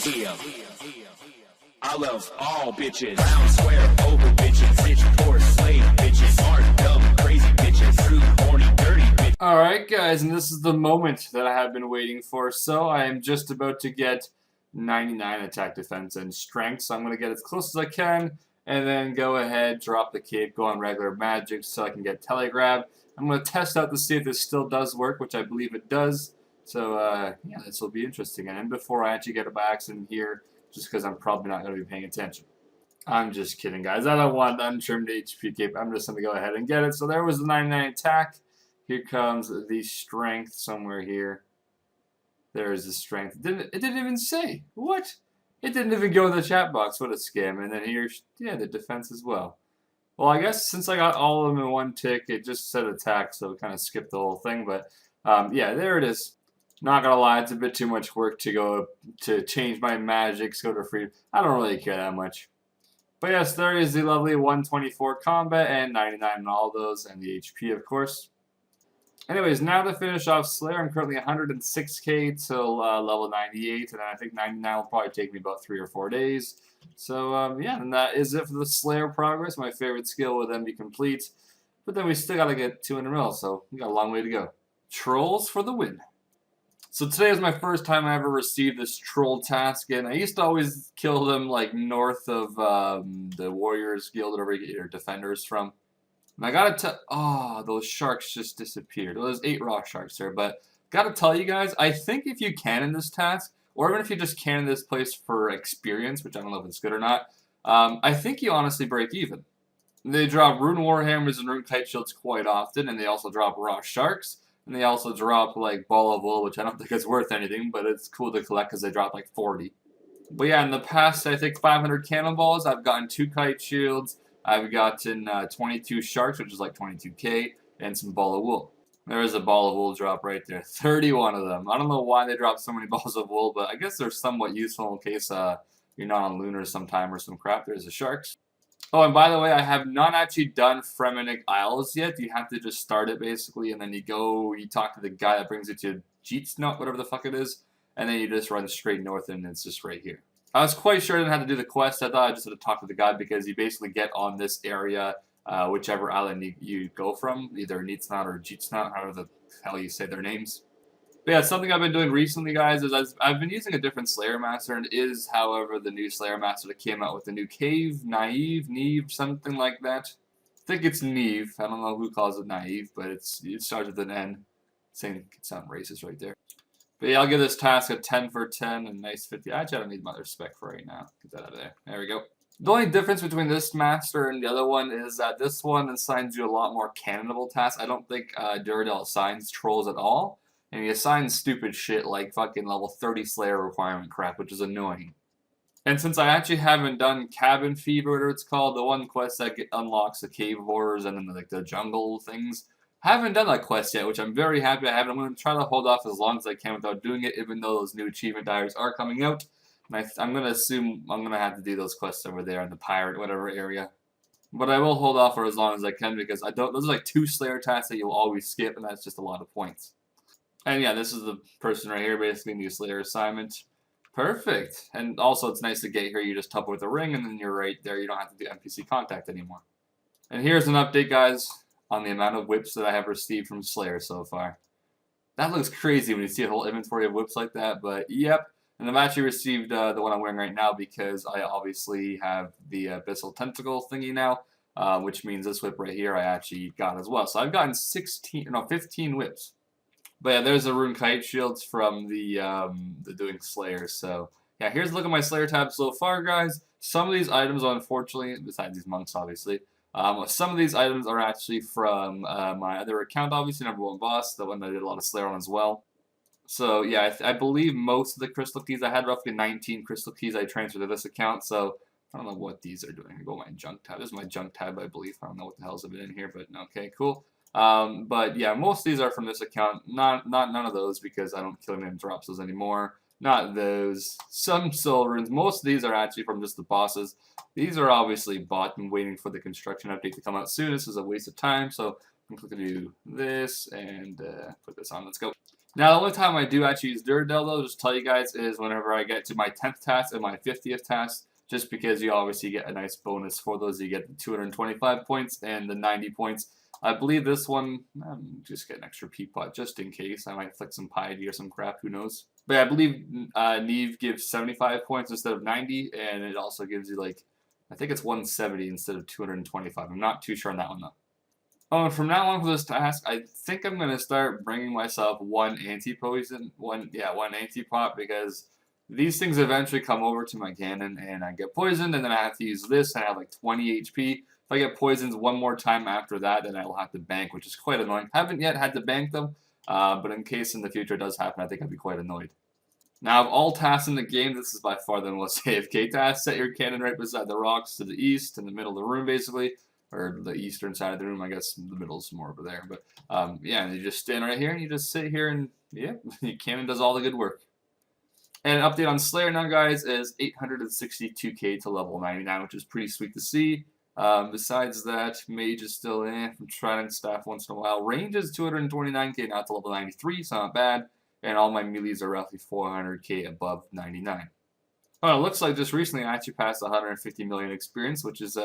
Yeah. I love all bitches. Round, square, over bitches. Bitch, poor, slave bitches. Smart, dumb, crazy bitches. Rude, horny, dirty bitches. Alright guys, and this is the moment that I have been waiting for. So I am just about to get 99 attack, defense, and strength. So I'm going to get as close as I can. And then go ahead, drop the cape, go on regular magic so I can get telegrab. I'm going to test out to see if this still does work, which I believe it does. So, yeah, this will be interesting. And before I actually get it by accident here, just because I'm probably not going to be paying attention. I'm just kidding, guys. I don't want untrimmed HP cape. I'm just going to go ahead and get it. So there was the 99 attack. Here comes the strength somewhere here. There is the strength. It didn't even say. What? It didn't even go in the chat box. What a scam. And then here's, yeah, the defense as well. Well, I guess since I got all of them in one tick, it just said attack, so it kind of skipped the whole thing. But, yeah, there it is. Not gonna lie, it's a bit too much work to change my magics, go to free. I don't really care that much. But yes, there is the lovely 124 combat and 99 on all those, and the HP, of course. Anyways, now to finish off Slayer, I'm currently 106k till level 98, and I think 99 will probably take me about 3 or 4 days. So, yeah, and that is it for the Slayer progress. My favorite skill will then be complete. But then we still gotta get 200 mil, so we got a long way to go. Trolls for the win. So today is my first time I ever received this troll task, and I used to always kill them like north of the Warriors Guild, wherever you get your defenders from. And I gotta tell, oh, those sharks just disappeared. Well, there's 8 raw sharks there, but gotta tell you guys, I think if you can in this task, or even if you just can in this place for experience, which I don't know if it's good or not, I think you honestly break even. They drop rune warhammers and rune kite shields quite often, and they also drop raw sharks. And they also drop, like, Ball of Wool, which I don't think is worth anything, but it's cool to collect because they drop, like, 40. But yeah, in the past, I think 500 cannonballs, I've gotten 2 kite shields, I've gotten 22 sharks, which is like 22k, and some Ball of Wool. There is a Ball of Wool drop right there. 31 of them. I don't know why they drop so many Balls of Wool, but I guess they're somewhat useful in case you're not on Lunar sometime or some crap. There's the sharks. Oh, and by the way, I have not actually done Fremenic Isles yet. You have to just start it, basically, and then you talk to the guy that brings you to Jeetsnut, whatever the fuck it is, and then you just run straight north, and it's just right here. I was quite sure I didn't have to do the quest. I thought I just had to talk to the guy, because you basically get on this area, whichever island you go from, either Neatsnot or Jeetsnut, however the hell you say their names. But yeah, something I've been doing recently, guys, is I've been using a different Slayer Master, and it is, however, the new Slayer Master that came out with the new Cave, Neve, something like that. I think it's Neve. I don't know who calls it Naive, but it starts with an N. Saying it sounds racist right there. But yeah, I'll give this task a 10 for 10, and nice 50. Actually, I don't need Mother Spec for right now. Get that out of there. There we go. The only difference between this master and the other one is that this one assigns you a lot more cannonable tasks. I don't think Duradel assigns trolls at all. And he assigns stupid shit like fucking level 30 Slayer requirement crap, which is annoying. And since I actually haven't done Cabin Fever, whatever it's called, the one quest that unlocks the cave horrors and then like the jungle things, I haven't done that quest yet, which I'm very happy I haven't. I'm going to try to hold off as long as I can without doing it, even though those new achievement diaries are coming out. And I'm going to assume I'm going to have to do those quests over there in the pirate whatever area. But I will hold off for as long as I can, because those are like 2 Slayer tasks that you'll always skip, and that's just a lot of points. And yeah, this is the person right here, basically, new Slayer assignment. Perfect. And also, it's nice to get here. You just tap with a ring, and then you're right there. You don't have to do NPC contact anymore. And here's an update, guys, on the amount of whips that I have received from Slayer so far. That looks crazy when you see a whole inventory of whips like that, but yep. And I've actually received the one I'm wearing right now, because I obviously have the Abyssal Tentacle thingy now, which means this whip right here I actually got as well. So I've gotten 15 whips. But yeah, there's the rune kite shields from the doing Slayer. So yeah, here's a look at my Slayer tab so far, guys. Some of these items, unfortunately, besides these monks, obviously, some of these items are actually from my other account, obviously, #1 boss, the one that I did a lot of Slayer on as well. So yeah, I believe most of the crystal keys, I had roughly 19 crystal keys I transferred to this account. So I don't know what these are doing. I go my junk tab. This is my junk tab, I believe. I don't know what the hell's in here, but okay, cool. But yeah, most of these are from this account. None of those, because I don't kill them and drops those anymore. Not those. Some soul runes. Most of these are actually from just the bosses. These are obviously bought and waiting for the construction update to come out soon. This is a waste of time, so I'm going to do this and put this on. Let's go. Now, the only time I do actually use Duradel, though, just to tell you guys, is whenever I get to my 10th task and my 50th task, just because you obviously get a nice bonus for those. You get the 225 points and the 90 points. I believe this one, just get an extra peapot just in case. I might flick some piety or some crap, who knows. But yeah, I believe Neve gives 75 points instead of 90, and it also gives you, like, I think it's 170 instead of 225. I'm not too sure on that one, though. Oh, and from now on for this task, I think I'm gonna start bringing myself one anti-poison, one anti-pot, because these things eventually come over to my cannon and I get poisoned, and then I have to use this, and I have like 20 HP. If I get poisoned one more time after that, then I will have to bank, which is quite annoying. Haven't yet had to bank them, but in case in the future it does happen, I think I'd be quite annoyed. Now, of all tasks in the game, this is by far the most AFK task. Set your cannon right beside the rocks to the east, in the middle of the room, basically. Or the eastern side of the room, I guess the middle's more over there. But yeah, and you just stand right here and you just sit here and yeah, your cannon does all the good work. And an update on Slayer now, guys, is 862k to level 99, which is pretty sweet to see. Besides that, Mage is still from Trident Staff once in a while. Range is 229k now to level 93, so not bad. And all my melees are roughly 400k above 99. Oh, it looks like just recently I actually passed 150 million experience, which is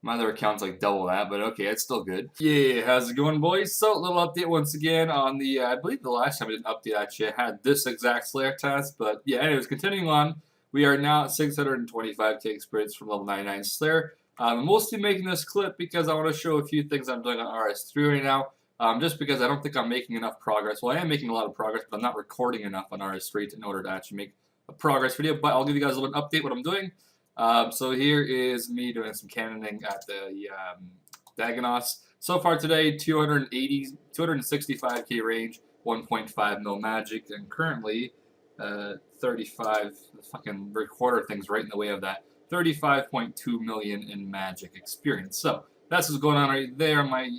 my other account's like double that, but okay, it's still good. Yeah, how's it going, boys? So, little update once again on the, I believe the last time I did an update, actually, I had this exact Slayer task, but yeah, anyways, continuing on, we are now at 625k experience from level 99 Slayer. I'm mostly making this clip because I want to show a few things I'm doing on RS3 right now, just because I don't think I'm making enough progress. Well, I am making a lot of progress, but I'm not recording enough on RS3 in order to actually make a progress video, but I'll give you guys a little update what I'm doing. So here is me doing some cannoning at the Dagonos. So far today, 265k range, 1.5 mil magic, and currently 35, the fucking recorder thing's right in the way of that, 35.2 million in magic experience. So that's what's going on right there on my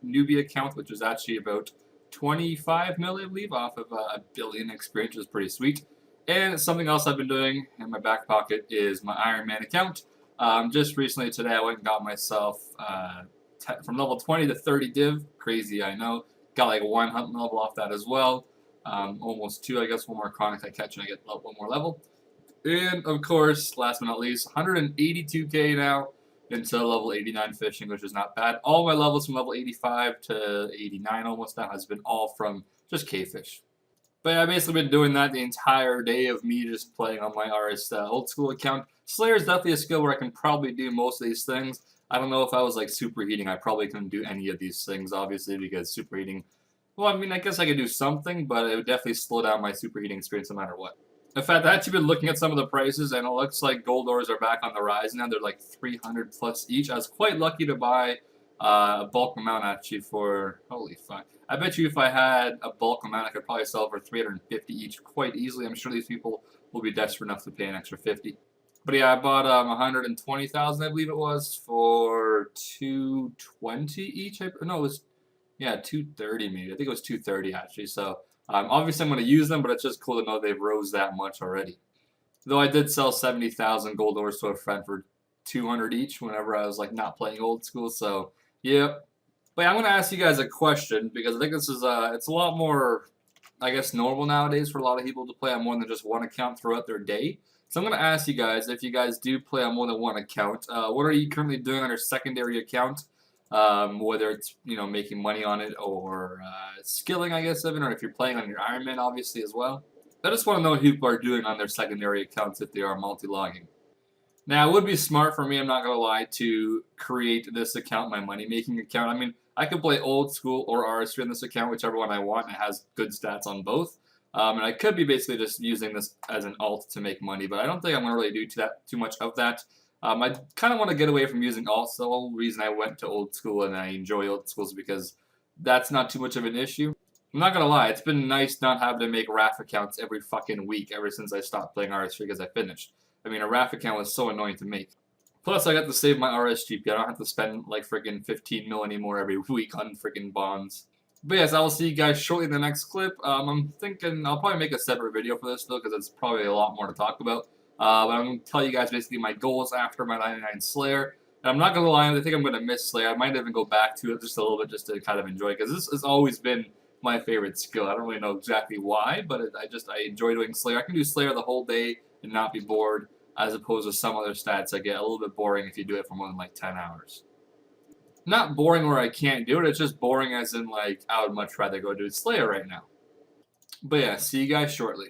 newbie account, which is actually about 25 mil, I believe, off of a billion experience, which is pretty sweet. And something else I've been doing in my back pocket is my Iron Man account. Just recently today I went and got myself from level 20 to 30 div. Crazy, I know. Got like 1 hunting level off that as well. Almost 2, I guess. 1 more chronic I catch and I get 1 more level. And of course, last but not least, 182k now until level 89 fishing, which is not bad. All my levels from level 85 to 89 almost now has been all from just K-Fish. But yeah, I've basically been doing that the entire day of me just playing on my RS old school account. Slayer is definitely a skill where I can probably do most of these things. I don't know if I was like superheating, I probably couldn't do any of these things, obviously, because superheating, well, I mean, I guess I could do something, but it would definitely slow down my superheating experience no matter what. In fact, I've actually been looking at some of the prices, and it looks like gold ores are back on the rise now. They're like 300 plus each. I was quite lucky to buy a bulk amount actually for, holy fuck. I bet you if I had a bulk amount, I could probably sell for 350 each quite easily. I'm sure these people will be desperate enough to pay an extra 50. But yeah, I bought 120,000, I believe it was, for 220 each. No, it was, yeah, 230 maybe. I think it was 230 actually. So obviously I'm going to use them, but it's just cool to know they've rose that much already. Though I did sell 70,000 gold ores to a friend for 200 each whenever I was like not playing old school. So yeah. But yeah, I'm going to ask you guys a question because I think this is it's a lot more, I guess, normal nowadays for a lot of people to play on more than just one account throughout their day. So I'm going to ask you guys, if you guys do play on more than one account, what are you currently doing on your secondary account? Whether it's, you know, making money on it or skilling, I guess, even, or if you're playing on your Iron Man, obviously, as well. I just want to know what people are doing on their secondary accounts if they are multi-logging. Now, it would be smart for me, I'm not going to lie, to create this account my money-making account. I mean, I could play old school or RS3 in this account, whichever one I want, and it has good stats on both. And I could be basically just using this as an alt to make money, but I don't think I'm going to really do too much of that. I kind of want to get away from using alts. The whole reason I went to old school and I enjoy old schools is because that's not too much of an issue. I'm not going to lie, it's been nice not having to make RAF accounts every fucking week ever since I stopped playing RS3 because I finished. I mean, a RAF account was so annoying to make. Plus, I got to save my RSGP. I don't have to spend like freaking 15 mil anymore every week on freaking bonds. But yes, I will see you guys shortly in the next clip. I'm thinking I'll probably make a separate video for this though, because it's probably a lot more to talk about. But I'm going to tell you guys basically my goals after my 99 Slayer. And I'm not going to lie, I think I'm going to miss Slayer. I might even go back to it just a little bit just to kind of enjoy it, because this has always been my favorite skill. I don't really know exactly why, but I enjoy doing Slayer. I can do Slayer the whole day and not be bored, as opposed to some other stats that get a little bit boring if you do it for more than like 10 hours. Not boring where I can't do it, it's just boring as in like I would much rather go do Slayer right now. But yeah, see you guys shortly.